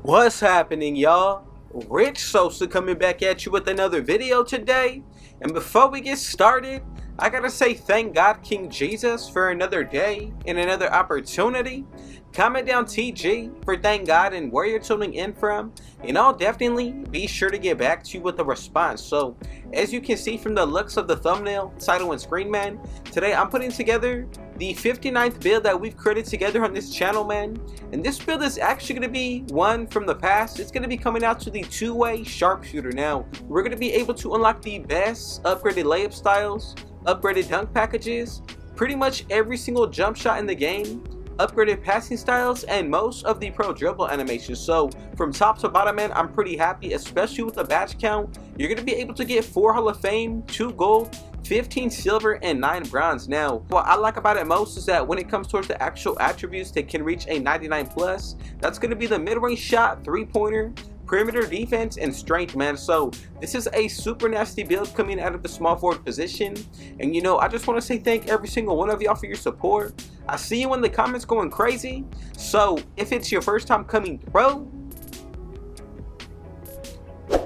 What's happening, y'all? Rich Sosa coming back at you with another video today. And before we get started, I gotta say thank God King Jesus for another day and another opportunity. Comment down TG for thank God and where you're tuning in from, and I'll definitely be sure to get back to you with a response. So as you can see from the looks of the thumbnail, title, and screen, man, today I'm putting together the 59th build that we've created together on this channel, man. And this build is actually going to be one from the past. It's going to be coming out to the two-way Sharpshooter. Now we're going to be able to unlock the best upgraded layup styles, upgraded dunk packages, pretty much every single jump shot in the game, upgraded passing styles, and most of the pro dribble animations. So from top to bottom, man, I'm pretty happy, especially with the badge count. You're going to be able to get 4 Hall of Fame, 2 gold, 15 silver, and 9 bronze. Now what I like about it most is that when it comes towards the actual attributes, they can reach a 99 plus. That's going to be the mid-range shot, 3-pointer, perimeter defense, and strength, man. So this is a super nasty build coming out of the small forward position. And you know, I just want to say thank every single one of y'all for your support. I see you in the comments going crazy. So if it's your first time coming through,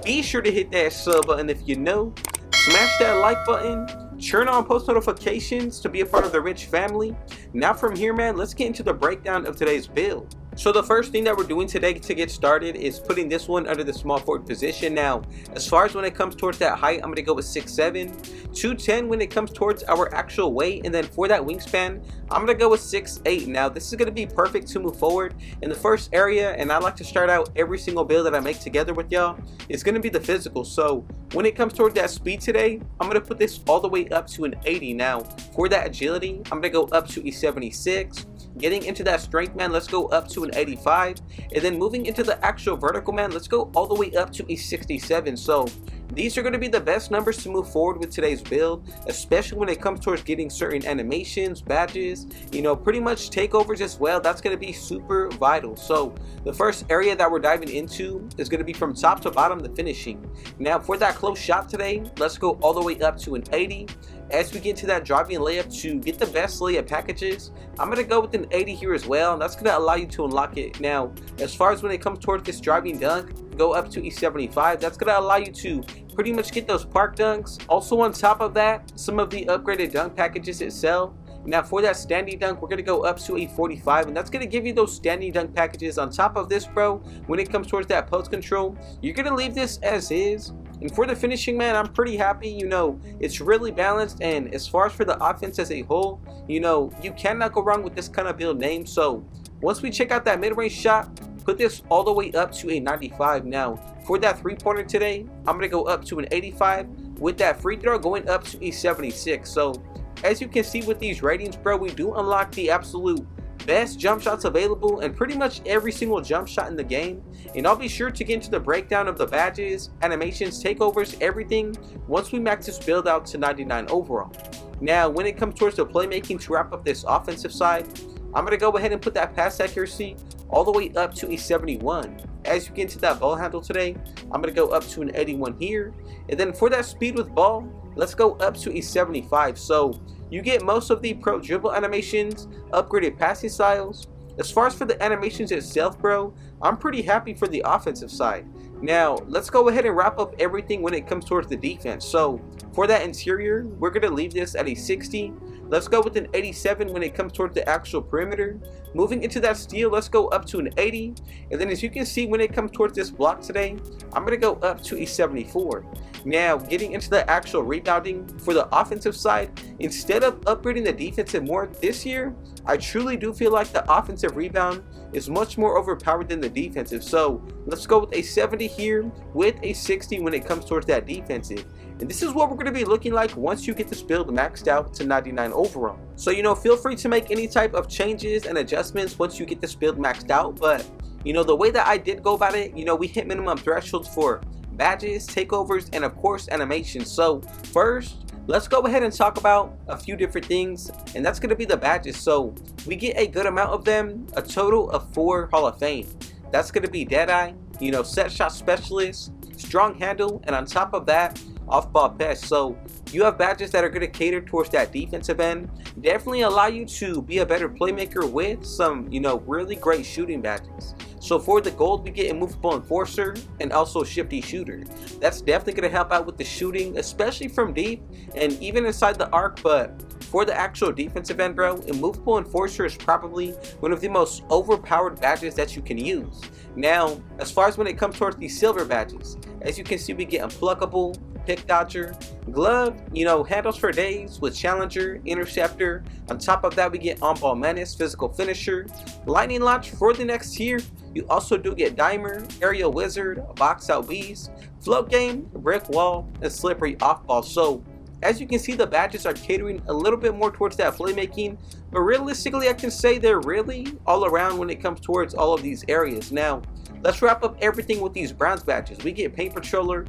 be sure to hit that sub button if you know. Smash that like button, turn on post notifications to be a part of the Rich family. Now from here, man, let's get into the breakdown of today's build. So the first thing that we're doing today to get started is putting this one under the small forward position. Now, as far as when it comes towards that height, I'm going to go with 6'7", 210 when it comes towards our actual weight, and then for that wingspan, I'm going to go with 6'8". Now, this is going to be perfect to move forward in the first area, and I like to start out every single build that I make together with y'all. It's going to be the physical. So when it comes towards that speed today, I'm going to put this all the way up to an 80. Now, for that agility, I'm going to go up to a 76. Getting into that strength, man, let's go up to an 85. And then moving into the actual vertical, man, let's go all the way up to a 67. So these are going to be the best numbers to move forward with today's build, especially when it comes towards getting certain animations, badges, you know, pretty much takeovers as well. That's going to be super vital. So the first area that we're diving into is going to be from top to bottom, the finishing. Now for that close shot today, let's go all the way up to an 80. As we get to that driving layup, to get the best layup packages, I'm going to go with an 80 here as well, and that's going to allow you to unlock it. Now, as far as when it comes towards this driving dunk, go up to a 75. That's going to allow you to pretty much get those park dunks. Also on top of that, some of the upgraded dunk packages itself. Now for that standing dunk, we're going to go up to a 45, and that's going to give you those standing dunk packages. On top of this, bro, when it comes towards that post control, you're going to leave this as is. And for the finishing, man, I'm pretty happy. You know, it's really balanced, and as far as for the offense as a whole, you know, you cannot go wrong with this kind of build name. So once we check out that mid-range shot, put this all the way up to a 95. Now for that 3-pointer today, I'm going to go up to an 85, with that free throw going up to a 76. So as you can see with these ratings, bro, we do unlock the absolute best jump shots available and pretty much every single jump shot in the game. And I'll be sure to get into the breakdown of the badges, animations, takeovers, everything once we max this build out to 99 overall. Now when it comes towards the playmaking to wrap up this offensive side, I'm going to go ahead and put that pass accuracy all the way up to a 71. As you get into that ball handle today, I'm going to go up to an 81 here. And then for that speed with ball, let's go up to a 75. So you get most of the pro dribble animations, upgraded passing styles. As far as for the animations itself, bro, I'm pretty happy for the offensive side. Now let's go ahead and wrap up everything when it comes towards the defense. So for that interior, we're going to leave this at a 60. Let's go with an 87 when it comes towards the actual perimeter. Moving into that steal, let's go up to an 80. And then as you can see, when it comes towards this block today, I'm going to go up to a 74. Now getting into the actual rebounding for the offensive side, instead of upgrading the defensive more this year, I truly do feel like the offensive rebound is much more overpowered than the defensive. So let's go with a 70 here with a 60 when it comes towards that defensive. And this is what we're going to be looking like once you get this build maxed out to 99 overall. So, you know, feel free to make any type of changes and adjustments once you get this build maxed out. But, you know, the way that I did go about it, you know, we hit minimum thresholds for badges, takeovers, and of course animations. So first, let's go ahead and talk about a few different things, and that's going to be the badges. So we get a good amount of them, a total of 4 Hall of Fame. That's going to be Deadeye, you know, set shot specialist, strong handle, and on top of that, off ball pass. So you have badges that are going to cater towards that defensive end, definitely allow you to be a better playmaker with some, really great shooting badges. So for the gold, we get Immovable Enforcer and also Shifty Shooter. That's definitely going to help out with the shooting, especially from deep and even inside the arc. But for the actual defensive end, bro, Immovable Enforcer is probably one of the most overpowered badges that you can use. Now, as far as when it comes towards these silver badges, as you can see, we get Unpluckable, Pick Dodger, Glove, handles for days with Challenger, Interceptor. On top of that, we get On-Ball Menace, Physical Finisher, Lightning Launch for the next tier. You also do get Dimer, Aerial Wizard, Box Out Beast, Float Game, Brick Wall, and Slippery Off Ball. So as you can see, the badges are catering a little bit more towards that playmaking, but realistically I can say they're really all around when it comes towards all of these areas. Now let's wrap up everything with these bronze badges. We get Paint Patroller,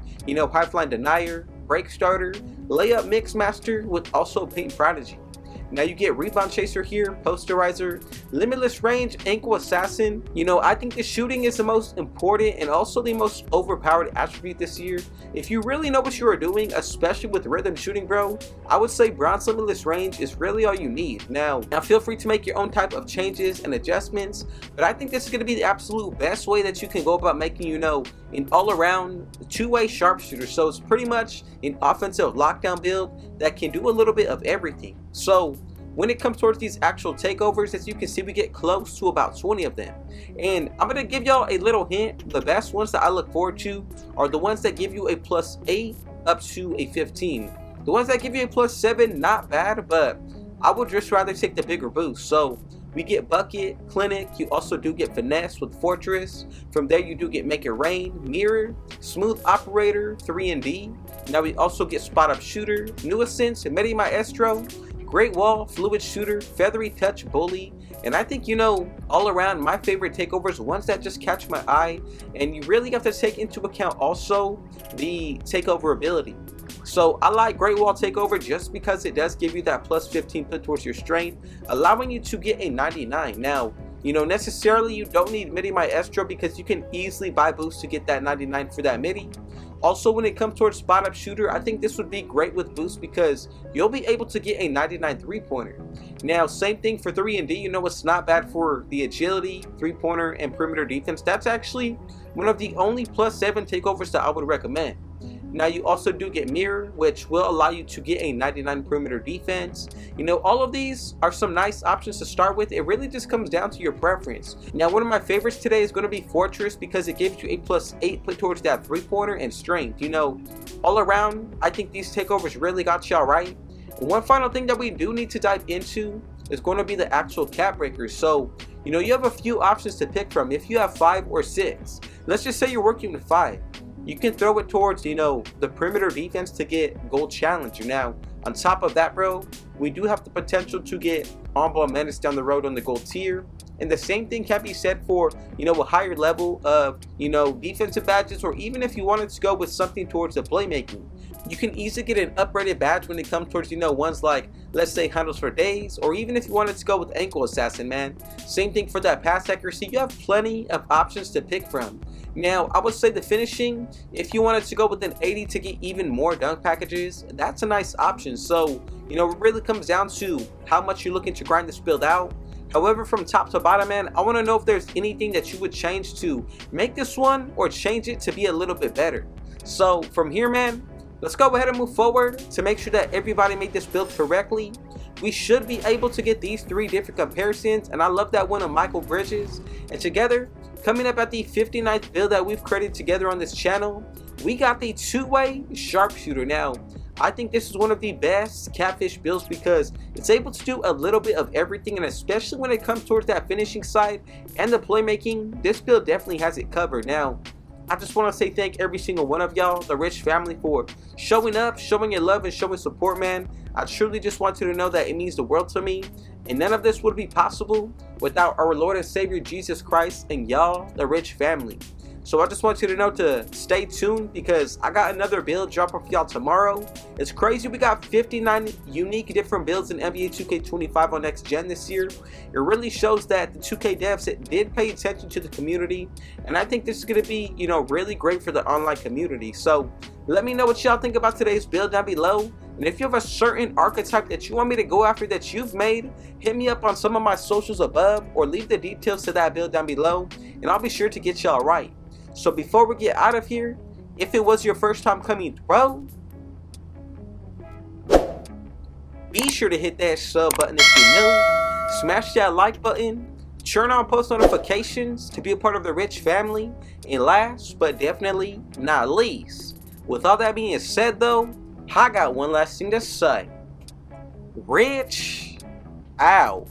Pipeline Denier, Break Starter, Layup Mix Master with also Paint Prodigy. Now you get Rebound Chaser here, Posterizer, Limitless Range, Ankle Assassin. I think the shooting is the most important and also the most overpowered attribute this year. If you really know what you are doing, especially with rhythm shooting, bro, I would say Bronze Limitless Range is really all you need. Now feel free to make your own type of changes and adjustments, but I think this is going to be the absolute best way that you can go about making, an all-around two-way sharpshooter. So it's pretty much an offensive lockdown build that can do a little bit of everything. So when it comes towards these actual takeovers, as you can see, we get close to about 20 of them. And I'm going to give y'all a little hint. The best ones that I look forward to are the ones that give you a +8 up to a 15. The ones that give you a +7, not bad, but I would just rather take the bigger boost. So we get Bucket, Clinic, you also do get Finesse with Fortress. From there you do get Make It Rain, Mirror, Smooth Operator, 3&D. Now we also get Spot Up Shooter, Nuisance, Medi Maestro, Great Wall, Fluid Shooter, Feathery Touch, Bully. And I think, all around my favorite takeovers, ones that just catch my eye. And you really have to take into account also the takeover ability. So I like Great Wall Takeover just because it does give you that +15 put towards your strength, allowing you to get a 99. Now, necessarily you don't need Midi Maestro because you can easily buy boosts to get that 99 for that Midi. Also, when it comes towards Spot Up Shooter, I think this would be great with boost because you'll be able to get a 99 3-pointer. Now, same thing for 3&D. It's not bad for the agility, 3-pointer, and perimeter defense. That's actually one of the only +7 takeovers that I would recommend. Now you also do get Mirror, which will allow you to get a 99 perimeter defense. All of these are some nice options to start with. It really just comes down to your preference. Now one of my favorites today is going to be Fortress because it gives you a +8 put towards that 3-pointer and strength. All around, I think these takeovers really got y'all right. And one final thing that we do need to dive into is going to be the actual cap breakers. So you have a few options to pick from if you have 5 or 6. Let's just say you're working with 5. You can throw it towards, the perimeter defense to get Gold Challenger. Now, on top of that, bro, we do have the potential to get On-Ball Menace down the road on the gold tier. And the same thing can be said for, a higher level of, defensive badges, or even if you wanted to go with something towards the playmaking. You can easily get an upgraded badge when it comes towards, ones like, let's say, Handles for Days, or even if you wanted to go with Ankle Assassin, man. Same thing for that pass accuracy. You have plenty of options to pick from. Now, I would say the finishing, if you wanted to go with an 80 to get even more dunk packages, that's a nice option. So, it really comes down to how much you're looking to grind this build out. However, from top to bottom, man, I want to know if there's anything that you would change to make this one or change it to be a little bit better. So, from here, man, let's go ahead and move forward to make sure that everybody made this build correctly. We should be able to get these 3 different comparisons, and I love that one of Mikal Bridges. And together, coming up at the 59th build that we've created together on this channel, we got the 2-way Sharpshooter. Now, I think this is one of the best catfish builds because it's able to do a little bit of everything, and especially when it comes towards that finishing side and the playmaking, this build definitely has it covered. Now, I just want to say thank every single one of y'all, the Rich family, for showing up, showing your love, and showing support, man. I truly just want you to know that it means the world to me, and none of this would be possible without our Lord and Savior Jesus Christ and y'all, the Rich family. So I just want you to know to stay tuned because I got another build dropping for y'all tomorrow. It's crazy, we got 59 unique different builds in NBA 2K25 on next gen this year. It really shows that the 2K devs did pay attention to the community, and I think this is going to be, really great for the online community. So let me know what y'all think about today's build down below. And if you have a certain archetype that you want me to go after that you've made, hit me up on some of my socials above or leave the details to that build down below and I'll be sure to get y'all right. So before we get out of here, if it was your first time coming through, be sure to hit that sub button if you're new, smash that like button, turn on post notifications to be a part of the rich family, and last but definitely not least, with all that being said though, I got one last thing to say. Rich out.